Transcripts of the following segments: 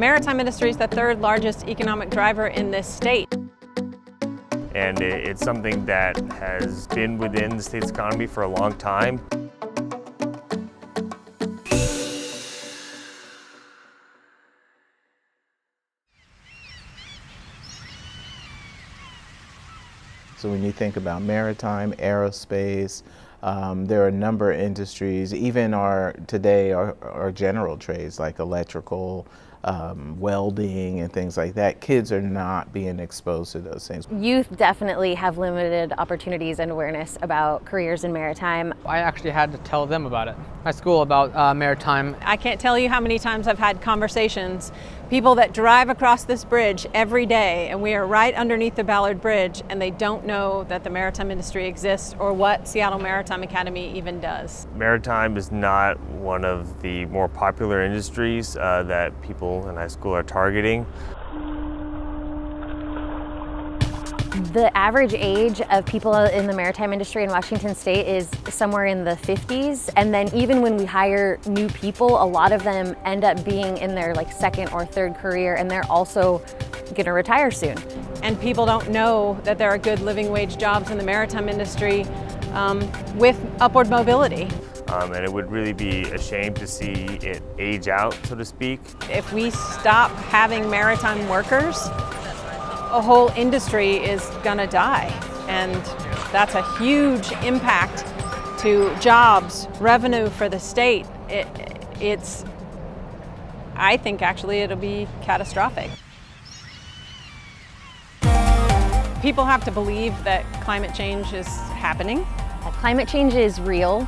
maritime industry is the third largest economic driver in this state. And it's something that has been within the state's economy for a long time. So when you think about maritime, aerospace, there are a number of industries, even today our general trades like electrical, welding and things like that. Kids are not being exposed to those things. Youth definitely have limited opportunities and awareness about careers in maritime. I actually had to tell them about it at school about maritime. I can't tell you how many times I've had conversations, people that drive across this bridge every day, and we are right underneath the Ballard Bridge, and they don't know that the maritime industry exists or what Seattle Maritime Academy even does. Maritime is not one of the more popular industries that people in high school are targeting. The average age of people in the maritime industry in Washington State is somewhere in the 50s. And then even when we hire new people, a lot of them end up being in their second or third career, and they're also gonna retire soon. And people don't know that there are good living wage jobs in the maritime industry with upward mobility. And it would really be a shame to see it age out, so to speak. If we stop having maritime workers, a whole industry is gonna die. And that's a huge impact to jobs, revenue for the state. I think actually it'll be catastrophic. People have to believe that climate change is happening. Climate change is real,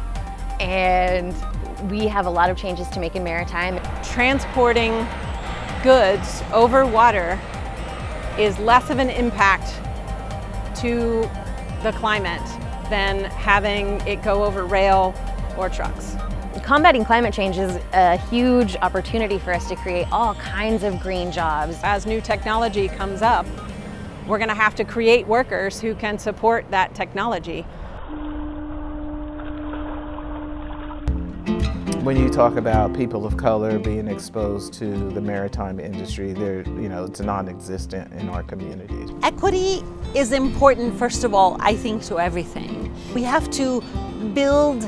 and we have a lot of changes to make in maritime. Transporting goods over water is less of an impact to the climate than having it go over rail or trucks. Combating climate change is a huge opportunity for us to create all kinds of green jobs. As new technology comes up, we're going to have to create workers who can support that technology. When you talk about people of color being exposed to the maritime industry, it's non-existent in our communities. Equity is important, first of all, I think, to everything. We have to build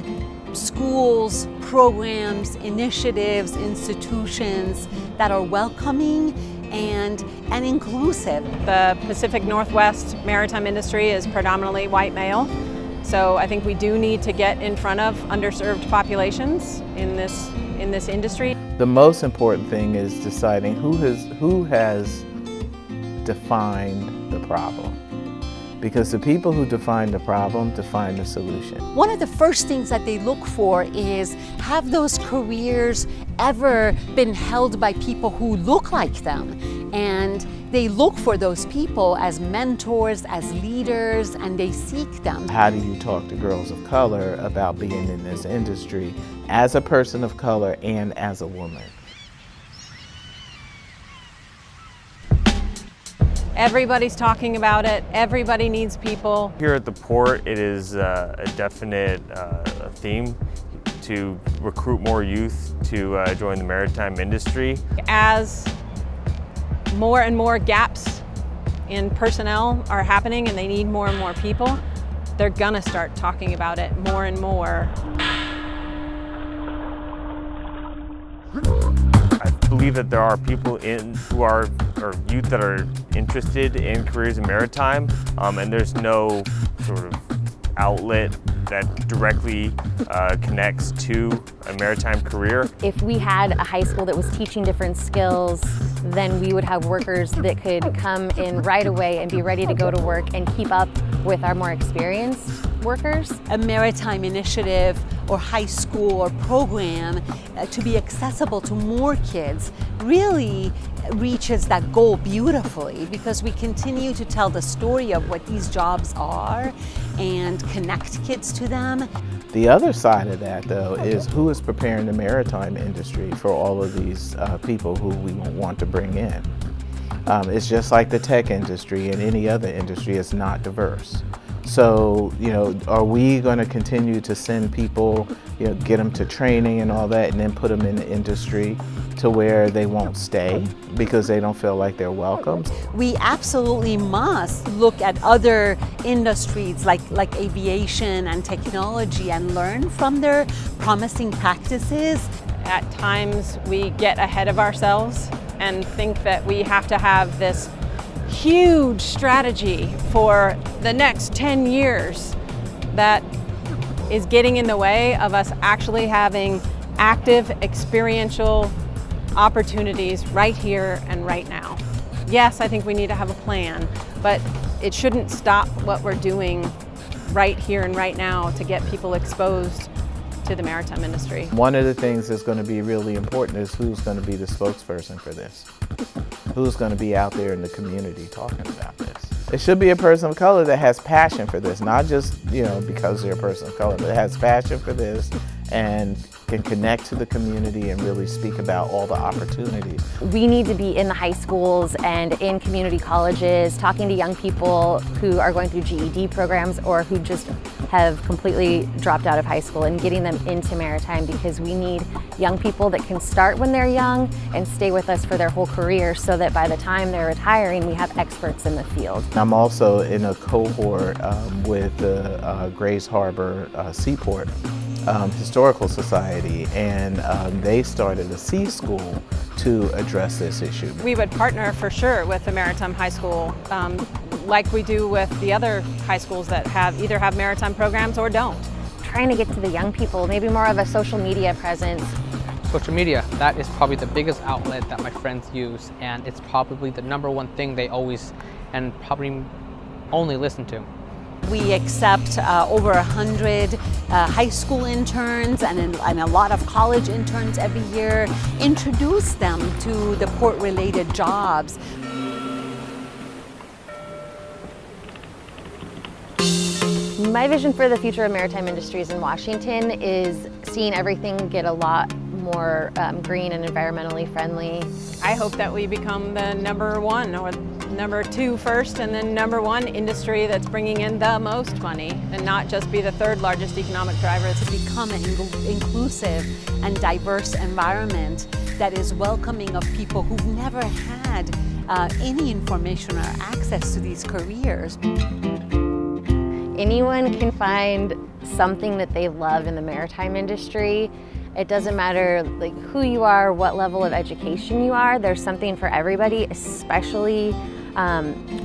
schools, programs, initiatives, institutions that are welcoming and inclusive. The Pacific Northwest maritime industry is predominantly white male. So I think we do need to get in front of underserved populations in this industry. The most important thing is deciding who has defined the problem. Because the people who define the problem define the solution. One of the first things that they look for is, have those careers ever been held by people who look like them? And they look for those people as mentors, as leaders, and they seek them. How do you talk to girls of color about being in this industry as a person of color and as a woman? Everybody's talking about it. Everybody needs people. Here at the port, it is a definite theme to recruit more youth to join the maritime industry. As more and more gaps in personnel are happening and they need more and more people, they're gonna start talking about it more and more. I believe that there are people or youth that are interested in careers in maritime, and there's no sort of outlet that directly connects to a maritime career. If we had a high school that was teaching different skills, then we would have workers that could come in right away and be ready to go to work and keep up with our more experienced workers. A maritime initiative or high school or program to be accessible to more kids really reaches that goal beautifully, because we continue to tell the story of what these jobs are and connect kids to them. The other side of that, though, is who is preparing the maritime industry for all of these people who we want to bring in. It's just like the tech industry and any other industry, it's not diverse. So, are we going to continue to send people, get them to training and all that, and then put them in the industry to where they won't stay because they don't feel like they're welcome? We absolutely must look at other industries like aviation and technology and learn from their promising practices. At times we get ahead of ourselves and think that we have to have this huge strategy for the next 10 years that is getting in the way of us actually having active, experiential opportunities right here and right now. Yes, I think we need to have a plan, but it shouldn't stop what we're doing right here and right now to get people exposed to the maritime industry. One of the things that's going to be really important is who's going to be the spokesperson for this. Who's going to be out there in the community talking about this. It should be a person of color that has passion for this, not just, because they're a person of color, but has passion for this and can connect to the community and really speak about all the opportunities. We need to be in the high schools and in community colleges, talking to young people who are going through GED programs or who just have completely dropped out of high school and getting them into maritime, because we need young people that can start when they're young and stay with us for their whole career so that by the time they're retiring, we have experts in the field. I'm also in a cohort with the Grays Harbor Seaport Historical Society, and they started a sea school to address this issue. We would partner for sure with the Maritime High School, like we do with the other high schools that either have maritime programs or don't. Trying to get to the young people, maybe more of a social media presence. Social media, that is probably the biggest outlet that my friends use, and it's probably the #1 thing they always and probably only listen to. We accept over 100 high school interns and a lot of college interns every year, introduce them to the port-related jobs. My vision for the future of maritime industries in Washington is seeing everything get a lot more green and environmentally friendly. I hope that we become the #1 or #2 first and then #1 industry that's bringing in the most money and not just be the 3rd largest economic driver. To become an inclusive and diverse environment that is welcoming of people who've never had any information or access to these careers. Anyone can find something that they love in the maritime industry. It doesn't matter who you are, what level of education you are, there's something for everybody, especially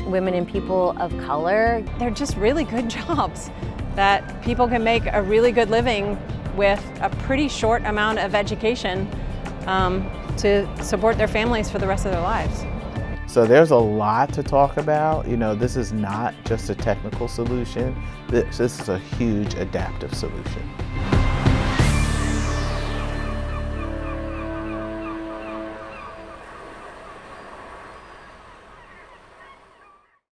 women and people of color. They're just really good jobs that people can make a really good living with a pretty short amount of education to support their families for the rest of their lives. So there's a lot to talk about. This is not just a technical solution. This is a huge adaptive solution.